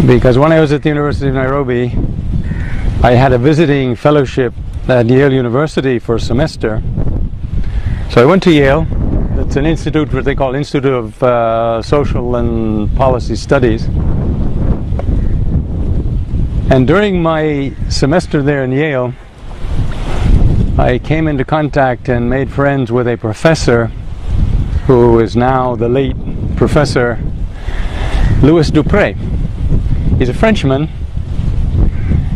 Because when I was at the University of Nairobi, I had a visiting fellowship at Yale University for a semester. So I went to Yale. It's an institute, what they call Institute of Social and Policy Studies. And during my semester there in Yale, I came into contact and made friends with a professor who is now the late Professor Louis Dupré. He's a Frenchman,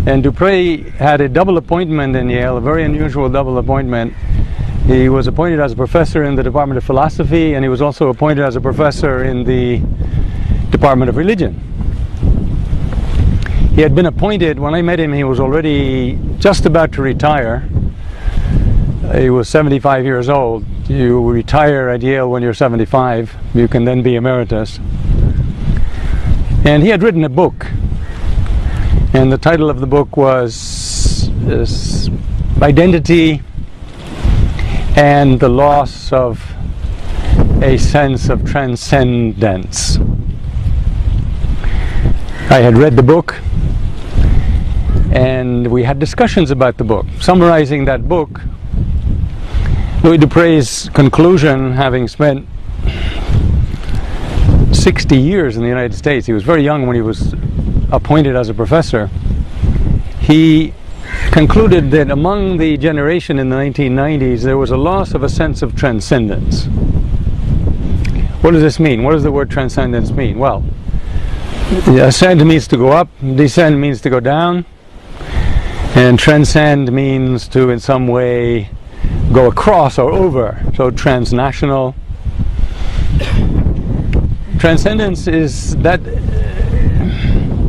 and Dupré had a double appointment in Yale, a very unusual double appointment. He was appointed as a professor in the Department of Philosophy, and he was also appointed as a professor in the Department of Religion. He had been appointed, when I met him, he was already just about to retire. He was 75 years old. You retire at Yale when you're 75. You can then be emeritus. And he had written a book. And the title of the book was Identity and the Loss of a Sense of Transcendence. I had read the book, and we had discussions about the book. Summarizing that book, Louis Dupré's conclusion, having spent 60 years in the United States, he was very young when he was appointed as a professor, he concluded that among the generation in the 1990s there was a loss of a sense of transcendence. What does this mean? What does the word transcendence mean? Well, ascend means to go up, descend means to go down, and transcend means to in some way go across or over, so transnational. Transcendence is that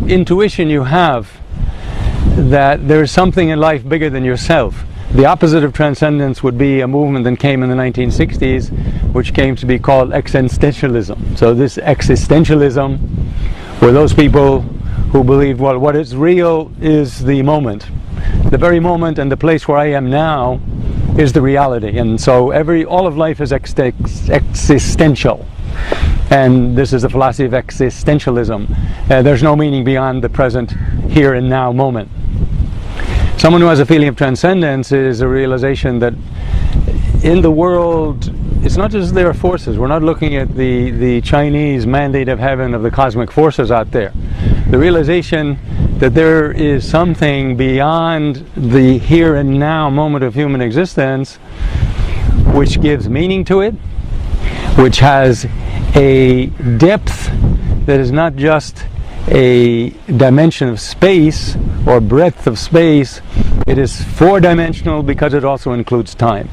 intuition you have that there is something in life bigger than yourself. The opposite of transcendence would be a movement that came in the 1960s, which came to be called existentialism. So this existentialism were those people who believed, well, what is real is the moment. The very moment and the place where I am now is the reality. And so all of life is existential. And this is the philosophy of existentialism. There's no meaning beyond the present, here and now moment. Someone who has a feeling of transcendence is a realization that in the world, it's not just there are forces. We're not looking at the Chinese mandate of heaven of the cosmic forces out there. The realization that there is something beyond the here and now moment of human existence which gives meaning to it, which has a depth that is not just a dimension of space or breadth of space. It is four-dimensional because it also includes time.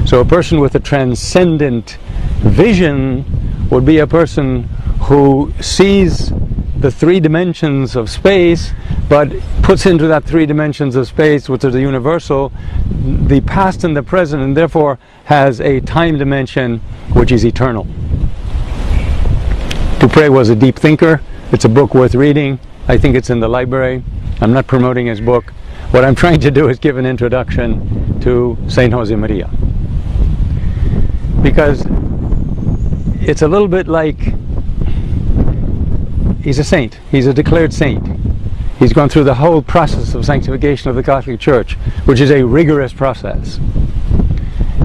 So a person with a transcendent vision would be a person who sees the three dimensions of space, but puts into that three dimensions of space, which is the universal, the past and the present, and therefore has a time dimension which is eternal. Dupré was a deep thinker. It's a book worth reading. I think it's in the library. I'm not promoting his book. What I'm trying to do is give an introduction to Saint Josemaria, because it's a little bit like he's a saint. He's a declared saint. He's gone through the whole process of sanctification of the Catholic Church, which is a rigorous process.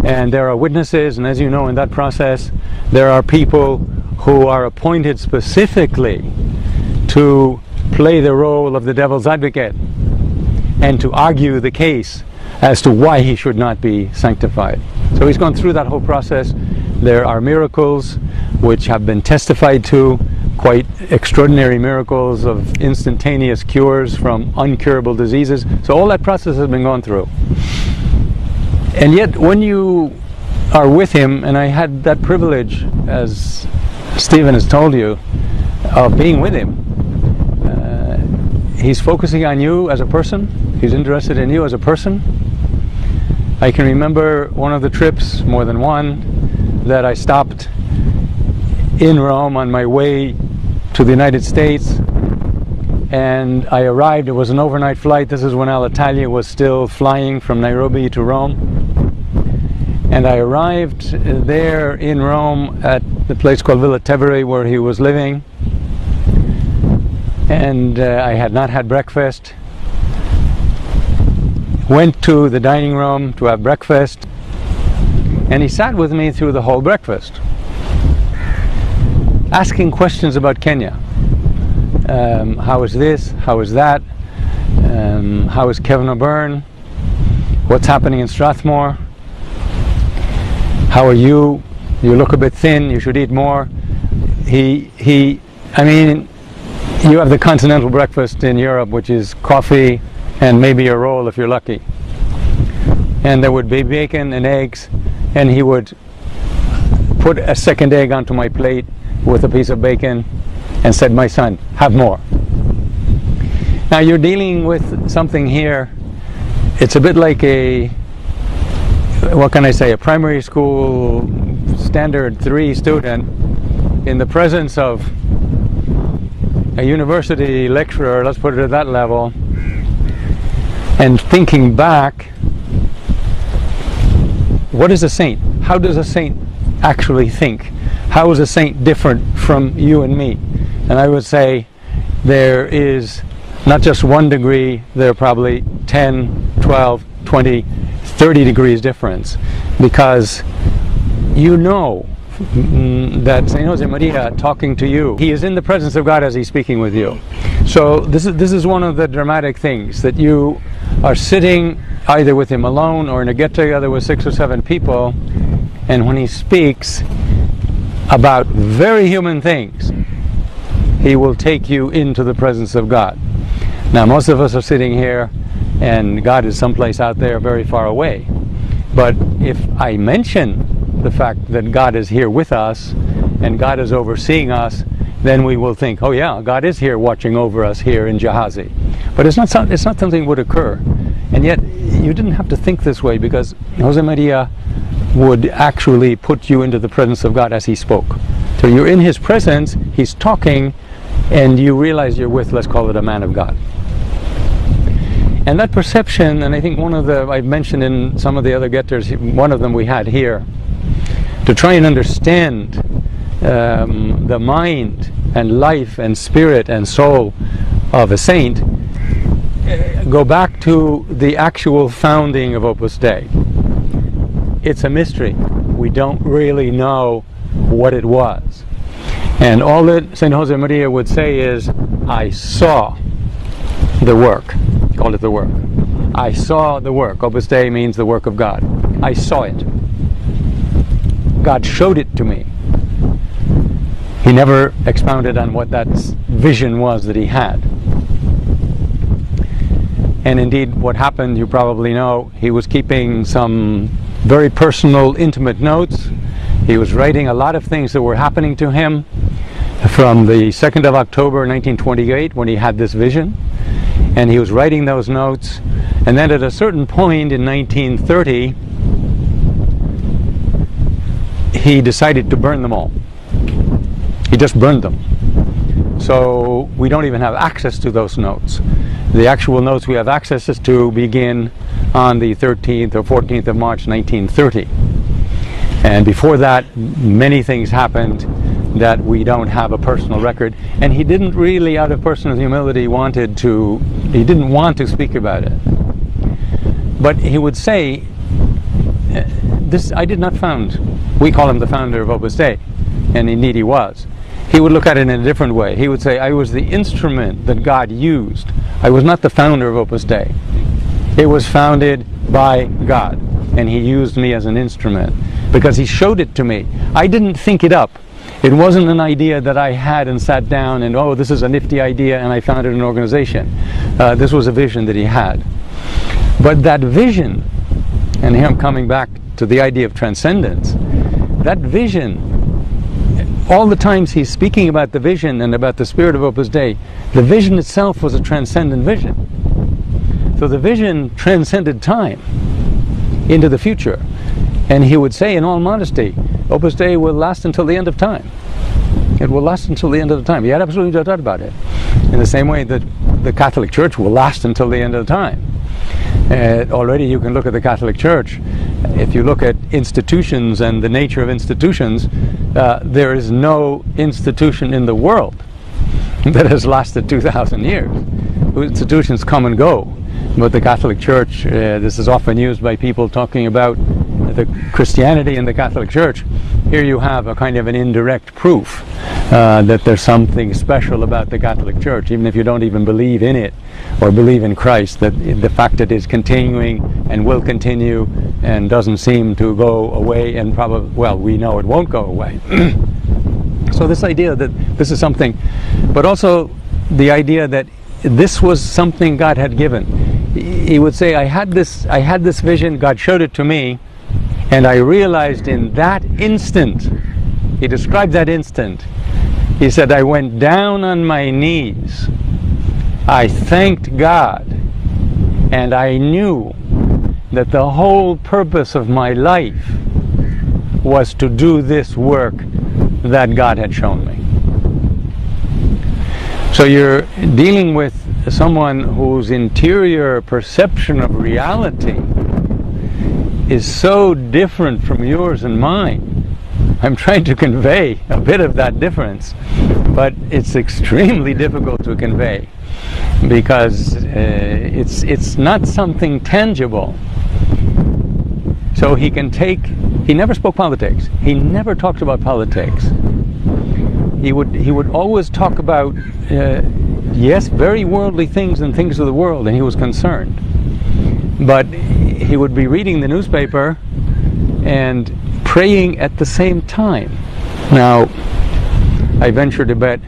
And there are witnesses, and as you know, in that process there are people who are appointed specifically to play the role of the devil's advocate and to argue the case as to why he should not be sanctified. So he's gone through that whole process. There are miracles which have been testified to, quite extraordinary miracles of instantaneous cures from incurable diseases. So all that process has been gone through. And yet when you are with him, and I had that privilege, as Stephen has told you, of being with him, he's focusing on you as a person. He's interested in you as a person. I can remember one of the trips, more than one, that I stopped in Rome on my way to the United States, and I arrived. It was an overnight flight. This is when Alitalia was still flying from Nairobi to Rome. And I arrived there in Rome at the place called Villa Tevere, where he was living. and I had not had breakfast. Went to the dining room to have breakfast, and he sat with me through the whole breakfast, asking questions about Kenya. How is this? How is that? How is Kevin O'Byrne? What's happening in Strathmore? How are you? You look a bit thin, you should eat more. I mean, you have the continental breakfast in Europe, which is coffee and maybe a roll if you're lucky. And there would be bacon and eggs, and he would put a second egg onto my plate with a piece of bacon and said, "My son, have more." Now you're dealing with something here. It's a bit like a primary school standard 3 student in the presence of a university lecturer, let's put it at that level, and thinking back, what is a saint? How does a saint actually think? How is a saint different from you and me? And I would say there is not just 1 degree, there are probably 10, 12, 20, 30 degrees difference, because you know that Saint Josemaria talking to you, he is in the presence of God as he's speaking with you. So this is one of the dramatic things, that you are sitting either with him alone or in a get-together with 6 or 7 people, and when he speaks about very human things, he will take you into the presence of God. Now most of us are sitting here and God is someplace out there very far away, but if I mention the fact that God is here with us and God is overseeing us, then we will think, oh yeah, God is here watching over us here in Jahazi. But it's not something that would occur. And yet you didn't have to think this way, because Josemaria would actually put you into the presence of God as he spoke. So you're in his presence, he's talking, and you realize you're with, let's call it, a man of God. And that perception, and I think I've mentioned in some of the other getters, one of them we had here, to try and understand the mind and life and spirit and soul of a saint, go back to the actual founding of Opus Dei. It's a mystery. We don't really know what it was. And all that St. Josemaria would say is, I saw the work. He called it the work. I saw the work. Opus Dei means the work of God. I saw it. God showed it to me. He never expounded on what that vision was that he had. And indeed, what happened, you probably know, he was keeping some very personal, intimate notes. He was writing a lot of things that were happening to him from the 2nd of October 1928, when he had this vision. And he was writing those notes. And then at a certain point in 1930, he decided to burn them all. He just burned them. So we don't even have access to those notes. The actual notes we have access to begin on the 13th or 14th of March 1930. And before that, many things happened that we don't have a personal record. And he didn't really, out of personal humility, he didn't want to speak about it. But he would say, this I did not found. We call him the founder of Opus Dei, and indeed he was. He would look at it in a different way. He would say, I was the instrument that God used. I was not the founder of Opus Dei. It was founded by God, and he used me as an instrument because he showed it to me. I didn't think it up. It wasn't an idea that I had and sat down and, oh, this is a nifty idea, and I founded an organization. This was a vision that he had. But that vision, and here I'm coming back to the idea of transcendence, that vision, all the times he's speaking about the vision and about the spirit of Opus Dei, the vision itself was a transcendent vision. So the vision transcended time into the future. And he would say, in all modesty, Opus Dei will last until the end of time. It will last until the end of the time. He had absolutely no doubt about it. In the same way that the Catholic Church will last until the end of the time. Already you can look at the Catholic Church. If you look at institutions and the nature of institutions, there is no institution in the world that has lasted 2,000 years. Institutions come and go, but the Catholic Church, this is often used by people talking about the Christianity in the Catholic Church. Here you have a kind of an indirect proof that there's something special about the Catholic Church, even if you don't even believe in it or believe in Christ, that the fact that it is continuing and will continue and doesn't seem to go away, and probably, well, we know it won't go away. So this idea that this is something, but also the idea that this was something God had given. He would say, I had this vision, God showed it to me, and I realized in that instant, he described that instant, he said, I went down on my knees, I thanked God, and I knew that the whole purpose of my life was to do this work that God had shown me. So you're dealing with someone whose interior perception of reality is so different from yours and mine. I'm trying to convey a bit of that difference, but it's extremely difficult to convey because it's not something tangible. So he never spoke politics. He never talked about politics. He would always talk about, yes, very worldly things and things of the world, and he was concerned. But he would be reading the newspaper and praying at the same time. Now, I venture to bet,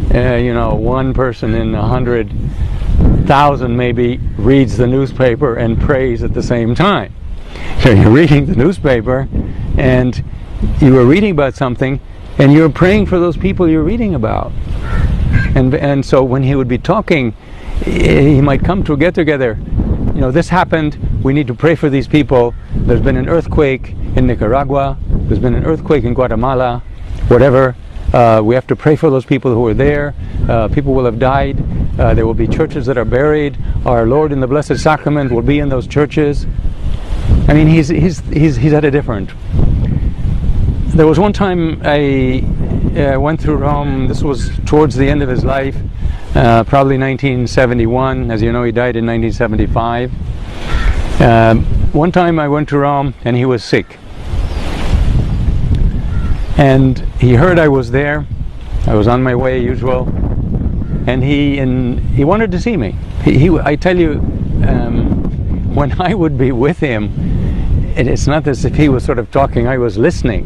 one person in 100,000 maybe reads the newspaper and prays at the same time. So you're reading the newspaper and you are reading about something and you're praying for those people you're reading about. And so when he would be talking, he might come to a get-together. This happened, we need to pray for these people. There's been an earthquake in Nicaragua, there's been an earthquake in Guatemala, whatever. We have to pray for those people who are there. People will have died. There will be churches that are buried. Our Lord in the Blessed Sacrament will be in those churches. I mean, he's at a different. There was one time I went through Rome. This was towards the end of his life, probably 1971. As you know, he died in 1975. One time I went to Rome and he was sick. And he heard I was there. I was on my way, usual. And he wanted to see me. I tell you, when I would be with him, it's not as if he was sort of talking, I was listening.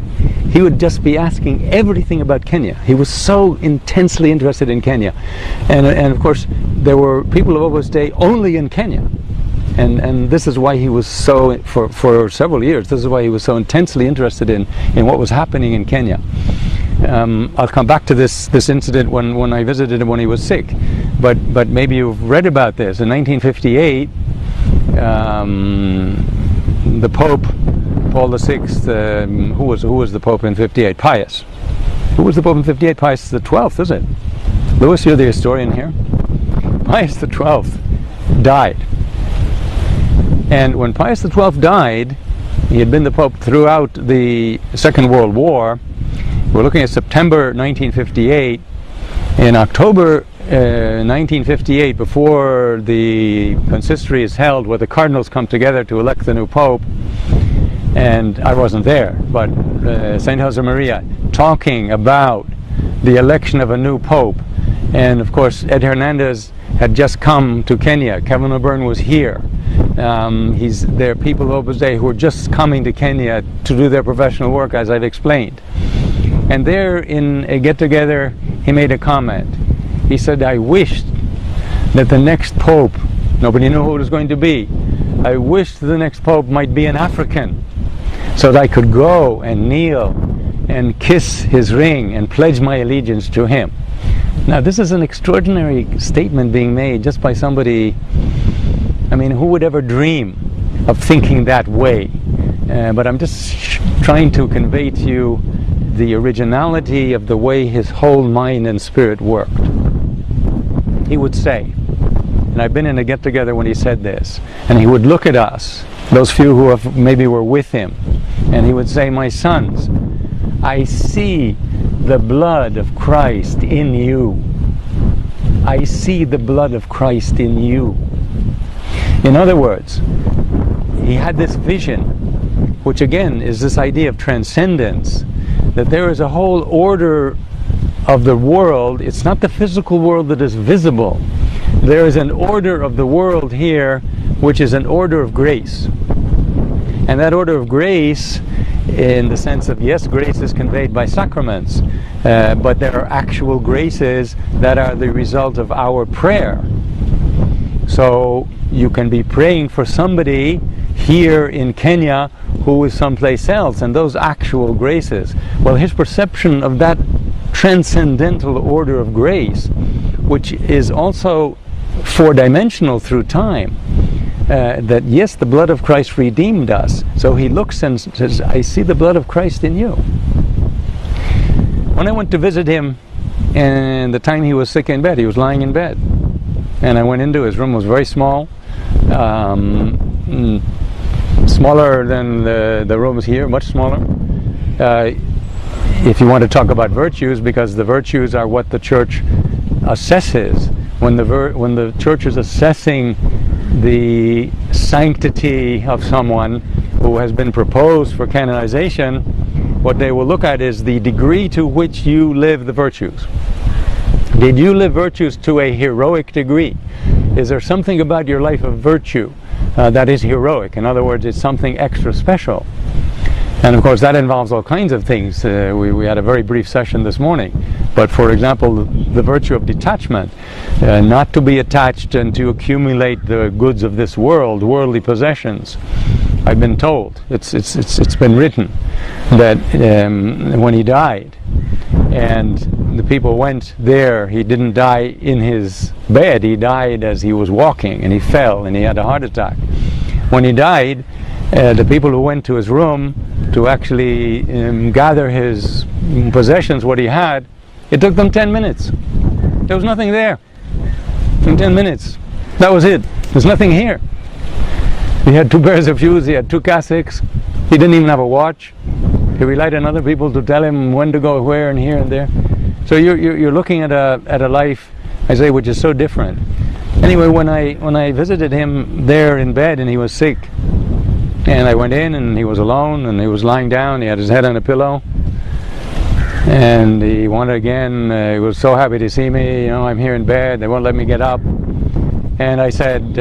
He would just be asking everything about Kenya. He was so intensely interested in Kenya. And of course, there were people of Opus Dei only in Kenya. And this is why he was so, for several years, this is why he was so intensely interested in what was happening in Kenya. I'll come back to this incident when I visited him when he was sick. But maybe you've read about this. In 1958, the Pope, Paul VI, who was the Pope in 58? Pius. Who was the Pope in 58? Pius the 12th, is it? Louis, you're the historian here. Pius the 12th died. And when Pius XII died, he had been the Pope throughout the Second World War. We're looking at September 1958. In October 1958, before the consistory is held, where the cardinals come together to elect the new Pope, and I wasn't there, but St. Josemaria talking about the election of a new Pope. And of course, Ed Hernandez had just come to Kenya. Kevin O'Byrne was here. There are people of Opus Dei who are just coming to Kenya to do their professional work, as I've explained. And there in a get-together, he made a comment. He said, I wished that the next Pope, nobody knew who it was going to be, I wished the next Pope might be an African, so that I could go and kneel and kiss his ring and pledge my allegiance to him. Now, this is an extraordinary statement being made just by somebody. I mean, who would ever dream of thinking that way? But I'm just trying to convey to you the originality of the way his whole mind and spirit worked. He would say, and I've been in a get-together when he said this, and he would look at us, those few who maybe were with him, and he would say, my sons, I see the blood of Christ in you. I see the blood of Christ in you. In other words, he had this vision, which again is this idea of transcendence, that there is a whole order of the world. It's not the physical world that is visible. There is an order of the world here, which is an order of grace. And that order of grace, in the sense of, yes, grace is conveyed by sacraments, but there are actual graces that are the result of our prayer. So you can be praying for somebody here in Kenya who is someplace else, and those actual graces. Well, his perception of that transcendental order of grace, which is also four-dimensional through time, that yes, the blood of Christ redeemed us. So he looks and says, I see the blood of Christ in you. When I went to visit him, and the time he was sick in bed, he was lying in bed, and I went into his room. It was very small, smaller than the rooms here, much smaller. If you want to talk about virtues, because the virtues are what the church assesses. When the church is assessing the sanctity of someone who has been proposed for canonization, what they will look at is the degree to which you live the virtues. Did you live virtues to a heroic degree? Is there something about your life of virtue that is heroic? In other words, it's something extra special. And of course that involves all kinds of things. We had a very brief session this morning. But for example, the virtue of detachment, not to be attached and to accumulate the goods of this world, worldly possessions. I've been told, it's been written, that when he died, and the people went there, he didn't die in his bed, he died as he was walking, and he fell, and he had a heart attack. When he died, the people who went to his room to actually gather his possessions, what he had, it took them 10 minutes. There was nothing there. In 10 minutes. That was it. There's nothing here. He had 2 pairs of shoes, he had 2 cassocks, he didn't even have a watch. He relied on other people to tell him when to go where and here and there. So you're looking at a life, I say, which is so different. Anyway, when I visited him there in bed and he was sick, and I went in and he was alone and he was lying down, he had his head on a pillow, and he wanted again, he was so happy to see me, I'm here in bed, they won't let me get up. And I said,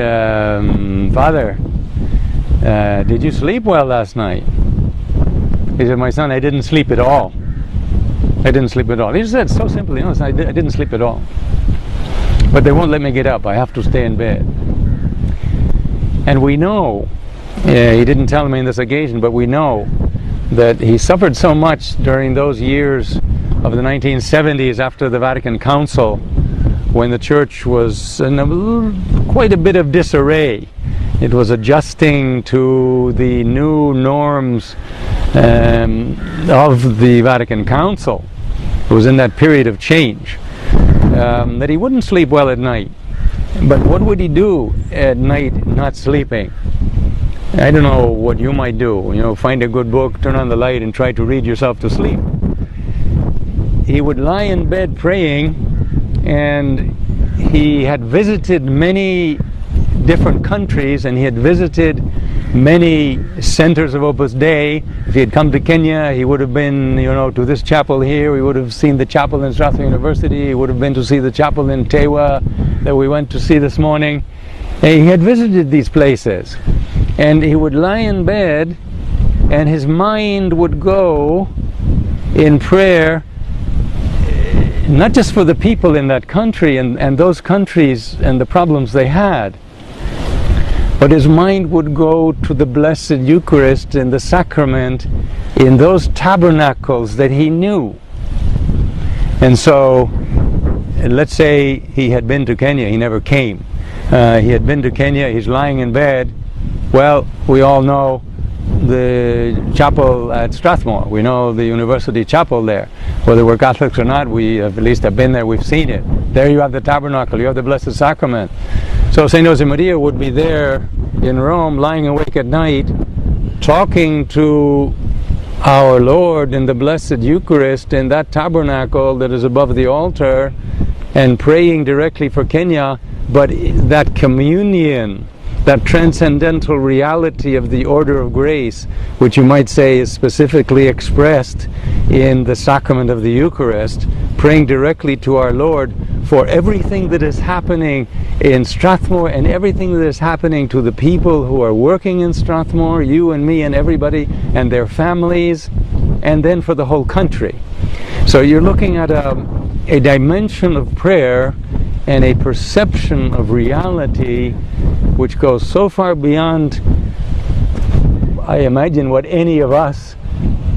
Father, did you sleep well last night? He said, my son, I didn't sleep at all. I didn't sleep at all. He said so simply, I didn't sleep at all. But they won't let me get up, I have to stay in bed. And we know, he didn't tell me on this occasion, but we know that he suffered so much during those years of the 1970s after the Vatican Council, when the church was in quite a bit of disarray. It was adjusting to the new norms of the Vatican Council. It was in that period of change that he wouldn't sleep well at night. But what would he do at night not sleeping? I don't know what you might do. Find a good book, turn on the light, and try to read yourself to sleep. He would lie in bed praying, and he had visited many different countries, and he had visited many centers of Opus Dei. If he had come to Kenya, he would have been, to this chapel here. He would have seen the chapel in Strathmore University. He would have been to see the chapel in Tewa that we went to see this morning. And he had visited these places. And he would lie in bed, and his mind would go in prayer, not just for the people in that country and those countries and the problems they had, but his mind would go to the Blessed Eucharist and the Sacrament in those tabernacles that he knew. And so, let's say he had been to Kenya, he never came. He had been to Kenya, he's lying in bed. Well, we all know the chapel at Strathmore. We know the university chapel there. Whether we're Catholics or not, we at least have been there, we've seen it. There you have the tabernacle, you have the Blessed Sacrament. So St. Josemaria would be there in Rome, lying awake at night, talking to our Lord in the Blessed Eucharist in that tabernacle that is above the altar, and praying directly for Kenya, but that communion, that transcendental reality of the order of grace, which you might say is specifically expressed in the sacrament of the Eucharist, praying directly to our Lord for everything that is happening in Strathmore and everything that is happening to the people who are working in Strathmore, you and me and everybody and their families, and then for the whole country. So you're looking at a dimension of prayer and a perception of reality which goes so far beyond, I imagine, what any of us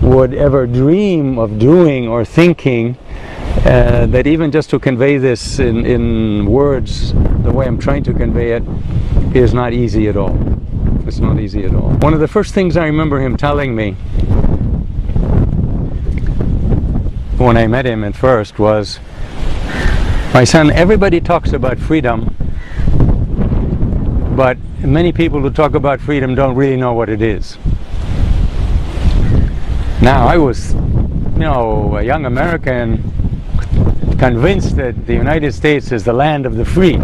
would ever dream of doing or thinking, that even just to convey this in words the way I'm trying to convey it is not easy at all. It's not easy at all. One of the first things I remember him telling me when I met him at first was, "My son, everybody talks about freedom, but many people who talk about freedom don't really know what it is." Now, I was, a young American convinced that the United States is the land of the free.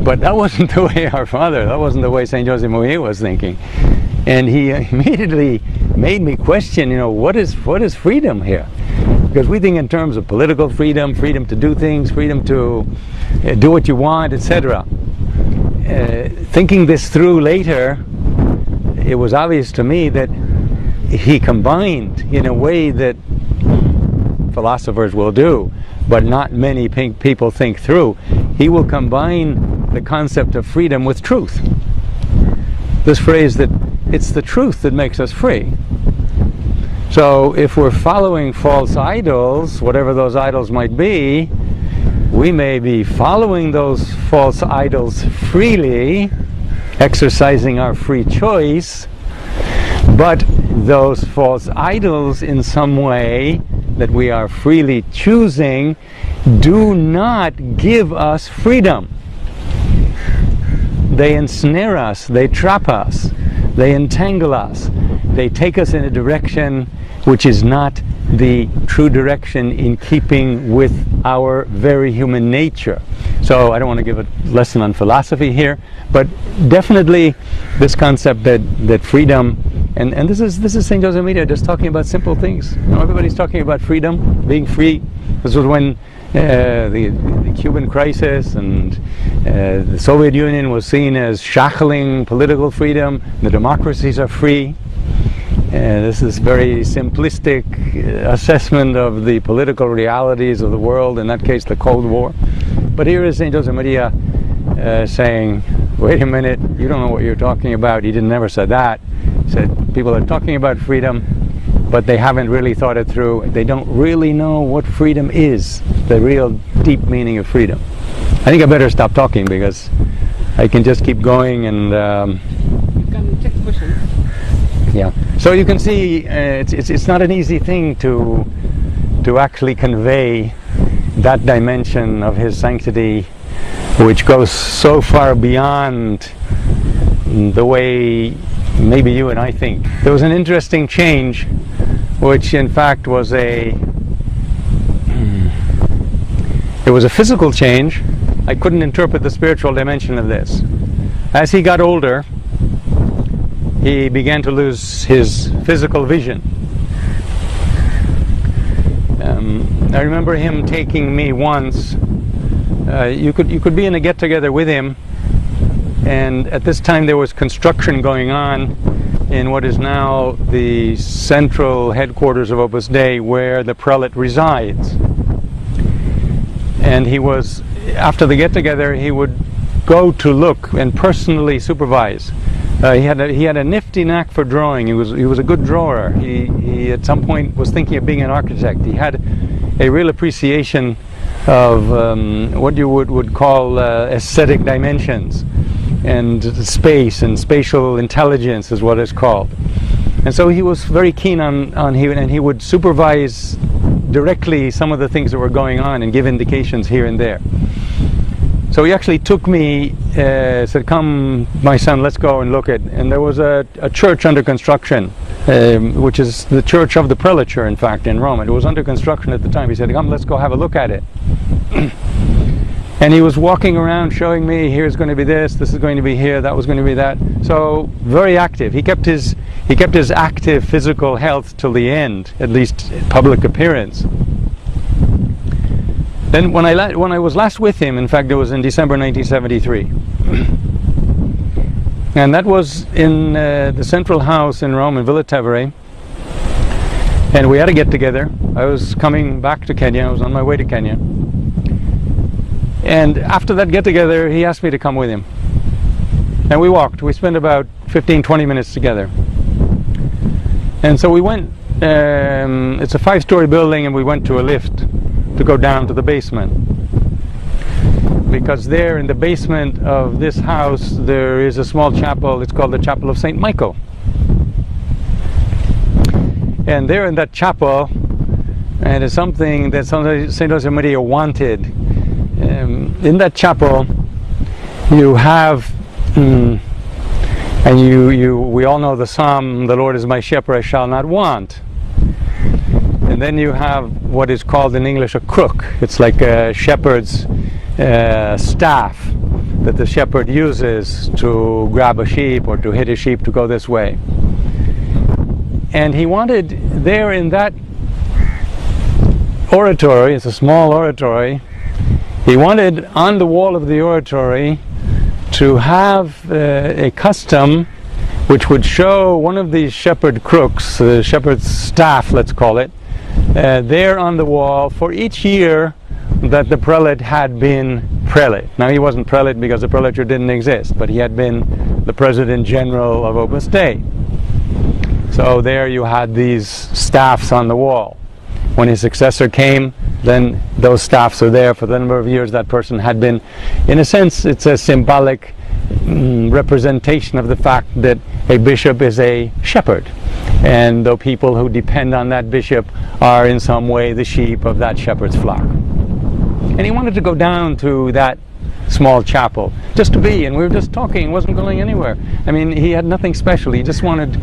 But that wasn't the way our father, that wasn't the way St. Josemaria was thinking. And he immediately made me question, what is freedom here? Because we think in terms of political freedom, freedom to do things, freedom to do what you want, etc. Thinking this through later, it was obvious to me that he combined in a way that philosophers will do, but not many people think through. He will combine the concept of freedom with truth. This phrase that it's the truth that makes us free. So if we're following false idols, whatever those idols might be, we may be following those false idols freely, exercising our free choice, but those false idols in some way that we are freely choosing do not give us freedom. They ensnare us, they trap us, they entangle us, they take us in a direction which is not the true direction in keeping with our very human nature. So I don't want to give a lesson on philosophy here, but definitely this concept that freedom, and this is St. Josemaria just talking about simple things. Everybody's talking about freedom, being free. This was when the Cuban crisis and the Soviet Union was seen as shackling political freedom. The democracies are free. This is very simplistic assessment of the political realities of the world, in that case the Cold War. But here is St. Josemaria saying, wait a minute, you don't know what you're talking about. He never said that. He said people are talking about freedom, but they haven't really thought it through. They don't really know what freedom is, the real deep meaning of freedom. I think I better stop talking because I can just keep going and you can take questions. Yeah. So you can see it's not an easy thing to actually convey that dimension of his sanctity, which goes so far beyond the way maybe you and I think. There was an interesting change, which in fact was it was a physical change. I couldn't interpret the spiritual dimension of this. As he got older, he began to lose his physical vision. I remember him taking me once. You could be in a get-together with him, and at this time there was construction going on in what is now the central headquarters of Opus Dei, where the prelate resides. And he was, after the get-together, he would go to look and personally supervise. He had a nifty knack for drawing. He was a good drawer. He at some point was thinking of being an architect. He had a real appreciation of what you would call aesthetic dimensions, and space and spatial intelligence is what it's called. And so he was very keen on he would supervise directly some of the things that were going on and give indications here and there. So he actually took me, said, "Come, my son, let's go and look at." And there was a church under construction, which is the church of the prelature, in fact, in Rome. It was under construction at the time. He said, "Come, let's go have a look at it." And he was walking around showing me, here's going to be this is going to be here, that was going to be that. So very active. He kept his active physical health till the end, at least public appearance. Then when I was last with him, in fact it was in December 1973, and that was in the central house in Rome in Villa Tevere, and we had a get together. I was coming back to Kenya, I was on my way to Kenya. And after that get-together, he asked me to come with him. And we walked. We spent about 15-20 minutes together. And so we went, it's a 5-story building, and we went to a lift to go down to the basement. Because there in the basement of this house, there is a small chapel. It's called the Chapel of St. Michael. And there in that chapel, and it's something that St. Josemaria wanted. In that chapel, you have, and we all know the psalm, "The Lord is my shepherd, I shall not want." And then you have what is called in English a crook. It's like a shepherd's staff that the shepherd uses to grab a sheep or to hit a sheep to go this way. And he wanted there in that oratory, it's a small oratory, he wanted on the wall of the oratory to have a custom which would show one of these shepherd crooks, the shepherd's staff, let's call it, there on the wall for each year that the prelate had been prelate. Now he wasn't prelate because the prelature didn't exist, but he had been the President General of Opus Dei. So there you had these staffs on the wall. When his successor came, then those staffs are there for the number of years that person had been. In a sense, it's a symbolic representation of the fact that a bishop is a shepherd, and the people who depend on that bishop are in some way the sheep of that shepherd's flock. And he wanted to go down to that small chapel just to be, and we were just talking, wasn't going anywhere. I mean, he had nothing special. He just wanted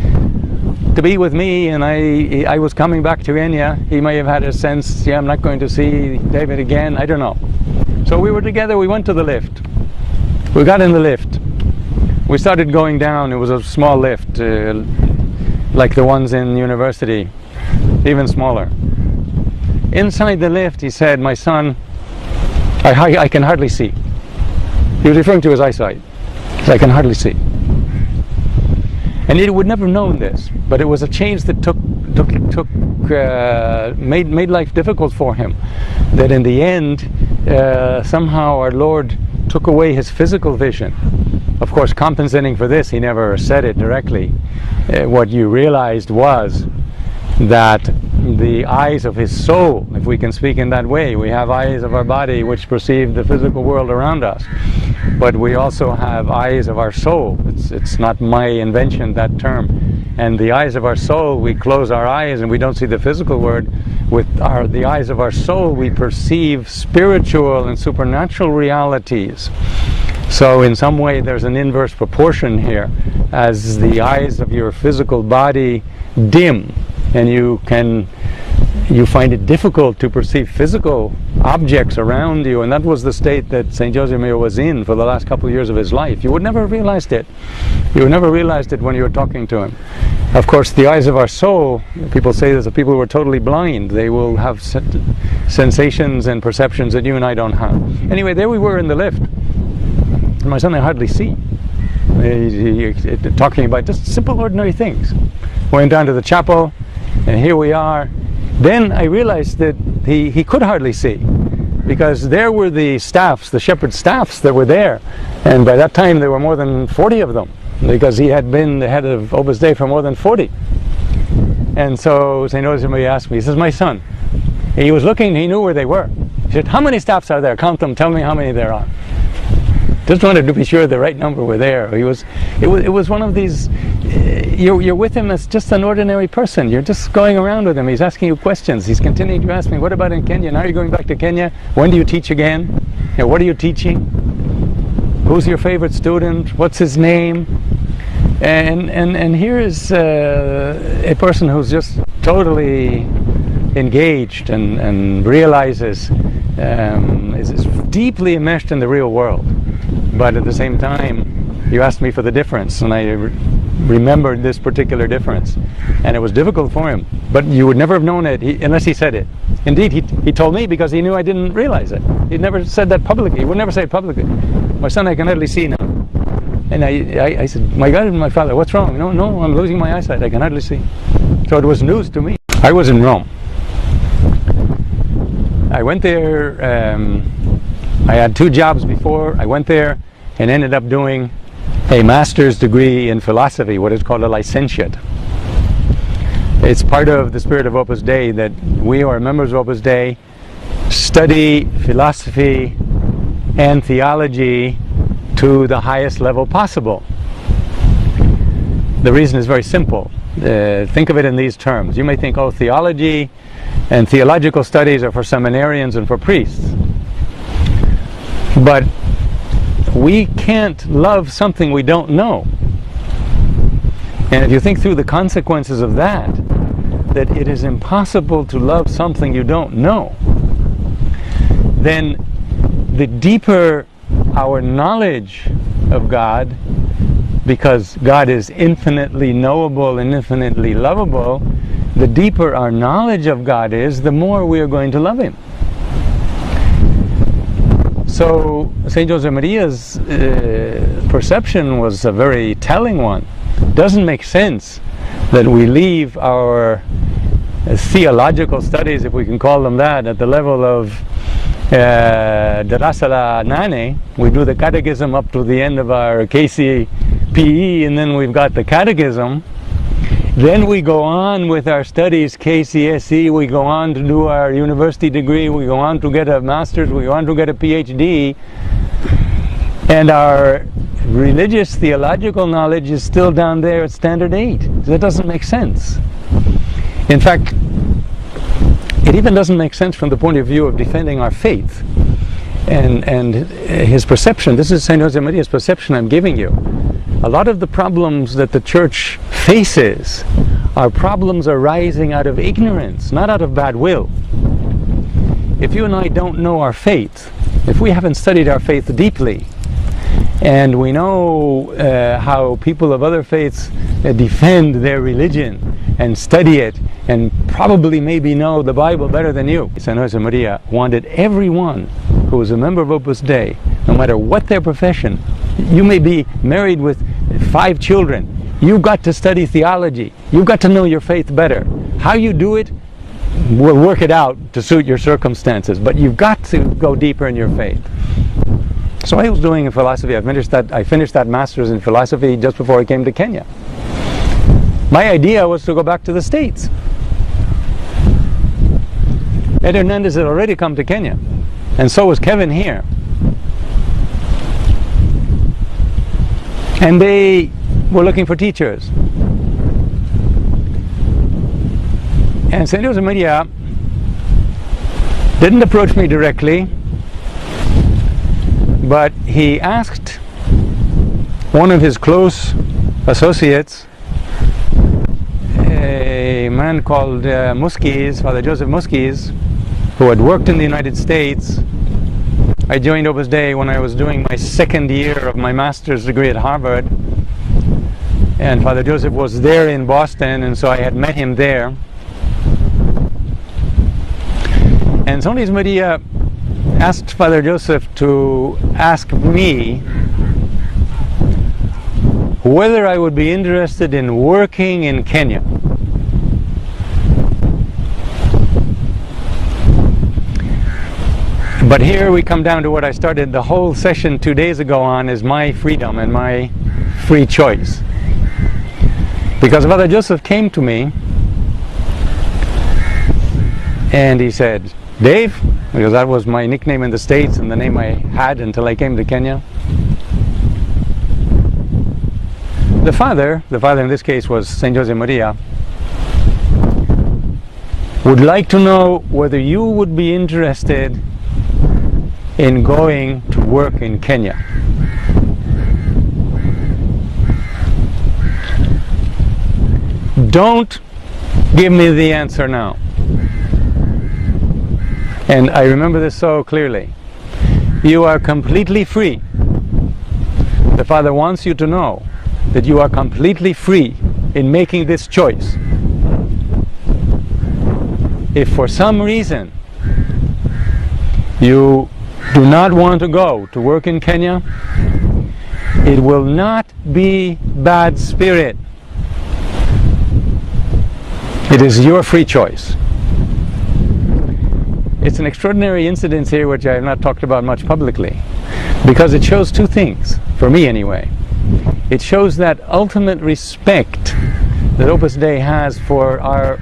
to be with me, and I was coming back to Kenya. He may have had a sense, yeah, I'm not going to see David again, I don't know. So we were together, we went to the lift. We got in the lift. We started going down. It was a small lift, like the ones in university, even smaller. Inside the lift, he said, "My son, I can hardly see." He was referring to his eyesight. He said, "I can hardly see." And he would never have known this, but it was a change that made life difficult for him. That in the end, somehow our Lord took away his physical vision. Of course, compensating for this, he never said it directly. What you realized was that the eyes of his soul, if we can speak in that way, we have eyes of our body which perceive the physical world around us, but we also have eyes of our soul. It's not my invention, that term. And the eyes of our soul, we close our eyes and we don't see the physical world. With the eyes of our soul, we perceive spiritual and supernatural realities. So in some way there's an inverse proportion here. As the eyes of your physical body dim, and you find it difficult to perceive physical objects around you, and that was the state that St. Josemaria was in for the last couple of years of his life. You would never have realized it. You would never realized it when you were talking to him. Of course, the eyes of our soul, people say this of people who are totally blind. They will have sensations and perceptions that you and I don't have. Anyway, there we were in the lift. And my son, I hardly see. Talking about just simple, ordinary things. Went down to the chapel, and here we are. Then I realized that he could hardly see, because there were the staffs, the shepherd staffs that were there, and by that time there were more than 40 of them, because he had been the head of Opus Dei for more than 40. And so St. Josemaria asked me, he says, "My son," he was looking, he knew where they were. He said, "How many staffs are there? Count them, tell me how many there are." Just wanted to be sure the right number were there. It was one of these, you're with him as just an ordinary person. You're just going around with him. He's asking you questions. He's continuing to ask me, "What about in Kenya? Now are you going back to Kenya? When do you teach again? What are you teaching? Who's your favorite student? What's his name?" And here is a person who's just totally engaged and realizes is deeply immersed in the real world. But at the same time, you asked me for the difference, and I remembered this particular difference. And it was difficult for him. But you would never have known it unless he said it. Indeed, he told me because he knew I didn't realize it. He never said that publicly. He would never say it publicly. My son, I can hardly see now. And I said, my God, my Father, what's wrong? No, I'm losing my eyesight. I can hardly see. So it was news to me. I was in Rome. I went there, I had 2 jobs before. I went there and ended up doing a master's degree in philosophy, what is called a licentiate. It's part of the spirit of Opus Dei that we who are members of Opus Dei study philosophy and theology to the highest level possible. The reason is very simple. Think of it in these terms. You may think, oh, theology and theological studies are for seminarians and for priests. But we can't love something we don't know. And if you think through the consequences of that it is impossible to love something you don't know, then the deeper our knowledge of God, because God is infinitely knowable and infinitely lovable, the deeper our knowledge of God is, the more we are going to love Him. So St. Josemaria's perception was a very telling one. It doesn't make sense that we leave our theological studies, if we can call them that, at the level of Darasala Nane. We do the catechism up to the end of our KCPE, and then we've got the catechism. Then we go on with our studies, KCSE, we go on to do our university degree, we go on to get a master's, we go on to get a PhD, and our religious theological knowledge is still down there at standard 8. That doesn't make sense. In fact, it even doesn't make sense from the point of view of defending our faith. And his perception, this is St. Josemaria's perception I'm giving you. A lot of the problems that the church faces are problems arising out of ignorance, not out of bad will. If you and I don't know our faith, if we haven't studied our faith deeply, and we know how people of other faiths defend their religion and study it, and probably maybe know the Bible better than you. St. Josemaria wanted everyone who was a member of Opus Dei, no matter what their profession, you may be married with 5 children, you've got to study theology, you've got to know your faith better. How you do it, we'll work it out to suit your circumstances, but you've got to go deeper in your faith. So I was doing in philosophy. I finished that master's in philosophy just before I came to Kenya. My idea was to go back to the States. Ed Hernandez had already come to Kenya, and so was Kevin here. And they were looking for teachers. And St. Josemaria didn't approach me directly, but he asked one of his close associates, a man called Muskies, Father Joseph Muskies, who had worked in the United States. I joined Opus Dei when I was doing my 2nd year of my master's degree at Harvard, and Father Joseph was there in Boston, and so I had met him there. And St. Josemaria asked Father Joseph to ask me whether I would be interested in working in Kenya. But here we come down to what I started the whole session 2 days ago on, is my freedom and my free choice. Because Father Joseph came to me and he said, Dave, because that was my nickname in the States and the name I had until I came to Kenya. The father in this case was St. Josemaria, would like to know whether you would be interested in going to work in Kenya. Don't give me the answer now. And I remember this so clearly. You are completely free. The Father wants you to know that you are completely free in making this choice. If for some reason you do not want to go to work in Kenya, it will not be bad spirit. It is your free choice. It's an extraordinary incident here which I have not talked about much publicly, because it shows two things, for me anyway. It shows that ultimate respect that Opus Dei has for our,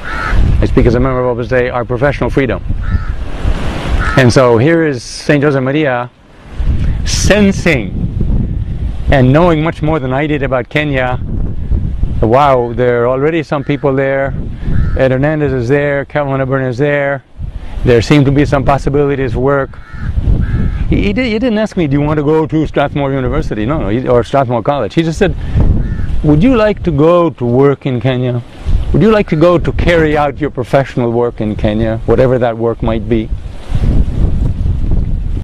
I speak as a member of Opus Dei, our professional freedom. And so here is St. Josemaria sensing and knowing much more than I did about Kenya. Wow, there are already some people there. Ed Hernandez is there, Calvin Aburn is there. There seem to be some possibilities for work. He didn't ask me, do you want to go to Strathmore University? No, or Strathmore College. He just said, would you like to go to work in Kenya? Would you like to go to carry out your professional work in Kenya, whatever that work might be?